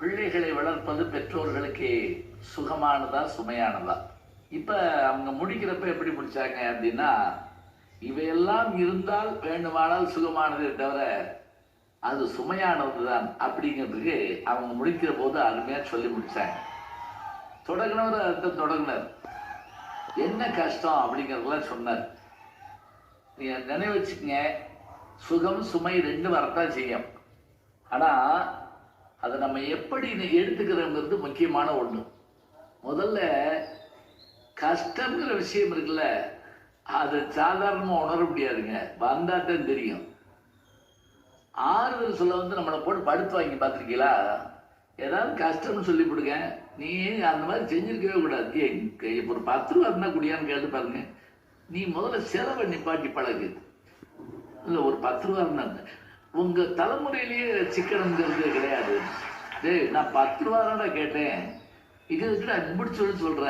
பிள்ளைகளை வளர்ப்பது பெற்றோர்களுக்கு சுகமானதா சுமையானதா? இப்ப அவங்க முடிக்கிறப்ப எப்படி முடிச்சாங்க அப்படின்னா, இவையெல்லாம் இருந்தால் வேண்டுமானால் சுகமானதே தவிர அது சுமையானதுதான் அப்படிங்கிறதுக்கு அவங்க முடிக்கிற போது அருமையா சொல்லி முடிச்சாங்க. தொடங்கினவர் அர்த்தம் தொடங்கினார், என்ன கஷ்டம் அப்படிங்கிறதெல்லாம் சொன்னார். நீங்க நினைவு வச்சுக்கங்க, சுகம் சுமை ரெண்டு வரத்தான் செய்யும். ஆனா அதை நம்ம எப்படி எடுத்துக்கிறோங்கிறது முக்கியமான ஒண்ணு. முதல்ல கஷ்டங்கிற விஷயம் இருக்குல்ல, அது சாதாரணமா உணர முடியாதுங்க, வந்தாத்தான் தெரியும். ஆறுதல் சொல்ல வந்து நம்மளை போட்டு படுத்து வாங்கி பார்த்துருக்கீங்களா? ஏதாவது கஷ்டம்னு சொல்லி கொடுங்க, நீ அந்த மாதிரி செஞ்சிருக்கவே கூடாது. இப்போ ஒரு 10 ரூபா இருந்தா குடியான்னு கேட்டு பாருங்க. நீ முதல்ல செலவை நிப்பாட்டி பழகு. இல்லை ஒரு 10 ரூபா இருந்தாங்க உங்க தலைமுறையிலேயே சிக்கனம்ங்கிறது கிடையாது. டேய் நான் 10 ரூபா தானே கேட்டேன், இதுக்கிட்ட இப்படி சொல்லி சொல்ற.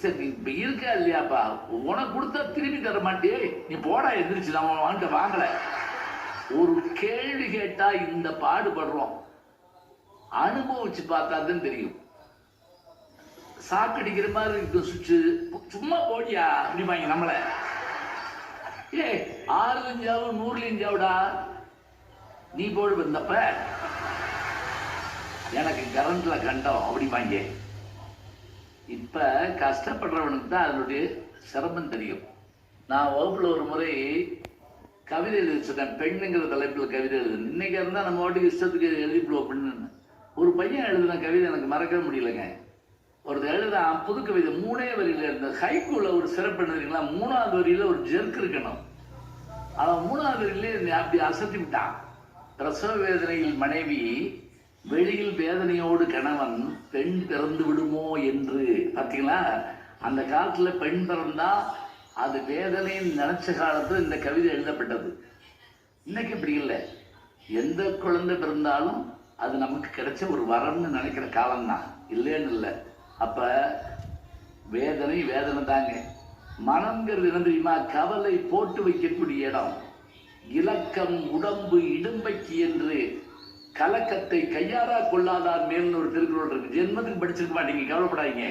சரி இப்ப இருக்கா இல்லையாப்பா, உனக்கு கொடுத்தா திரும்பி தர மாட்டியே, நீ போடா எந்திரிச்சு, நம்ம வாங்கிட்ட வாங்கல. ஒரு கேள்வி கேட்டா இந்த பாடுபடுறோம், அனுபவிச்சு பார்த்தாதான் தெரியும். சாக்கடிக்கிற மாதிரி இருக்கு சுச்சு, சும்மா போடியா அப்படிமாங்க நம்மள. ஏ 6 100 நீ போடு வந்தப்ப எனக்கு கரண்ட்ல கண்டம் அப்படிமாங்க. இப்ப கஷ்டப்படுறவனுக்கு தான் அதனுடைய சிரமம் தெரியும். நான் வகுப்புல ஒரு முறை கவிதை எழுதி சொன்னேன், பெண்ணுங்கிற தலைப்பில் கவிதை எழுது. இன்னைக்கு இருந்தா நம்ம வாட்டுக்கு இஷ்டத்துக்கு எழுதிப்போம் பெண்ணு. ஒரு பையன் எழுதுன கவிதை எனக்கு மறக்க முடியலைங்க. ஒருத்தர் எழுதான் புது கவிதை 3 வரியில இருந்த ஹைக்கூல ஒரு சிறப்பு எழுதுறீங்களா, 3வது வரியில ஒரு ஜெர்க் இருக்கணும். அவன் 3வது வரியிலே அப்படி அசத்தி விட்டான். பிரசவ வேதனையில் மனைவி, வெளியில் வேதனையோடு கணவன், பெண் பிறந்து விடுமோ என்று. பார்த்தீங்களா, அந்த காலத்துல பெண் பிறந்தா அது வேதனைன்னு நினைச்ச காலத்துல இந்த கவிதை எழுதப்பட்டது. இன்னைக்கு இப்படி இல்லை, எந்த குழந்தை பிறந்தாலும் அது நமக்கு கிடைச்ச ஒரு வரம்னு நினைக்கிற காலம்தான், இல்லைன்னு இல்லை. அப்ப வேதனை வேதனை தாங்க. மனம்ங்கிறது என்ன தெரியுமா? கவலை போட்டு வைக்கக்கூடிய இடம். இலக்கம் உடம்பு இடும்பைக்கு என்று கலக்கத்தை கையாரா கொள்ளாதார் மேல்னு ஒரு திருக்குறள் இருக்கு. ஜென்மத்துக்கு படிச்சிருக்க மாட்டீங்க, கவலைப்படாதீங்க.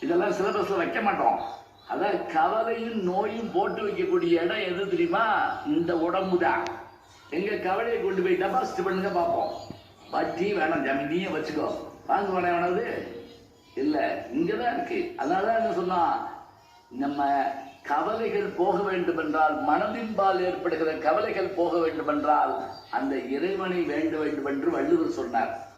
இதெல்லாம் சிலபஸ்ல வைக்க மாட்டோம். அதான் கவலையும் நோயும் போட்டு வைக்கக்கூடிய இடம் எது தெரியுமா? இந்த உடம்பு தான். எங்க கவலையை கொண்டு போய் டெபாசிட் பண்ணுங்க பார்ப்போம். வட்டி வேணாம் ஜாமீன் நீயே வச்சுக்கோ, வாங்க வேணாது இல்ல, இங்கதான் இருக்கு. அதனாலதான் என்ன சொன்னா, நம்ம கவலைகள் போக வேண்டும் என்றால், மனதின்பால் ஏற்படுகிற கவலைகள் போக வேண்டும் என்றால் அந்த இறைவனை வேண்ட வேண்டும் என்று வள்ளுவர் சொன்னார்.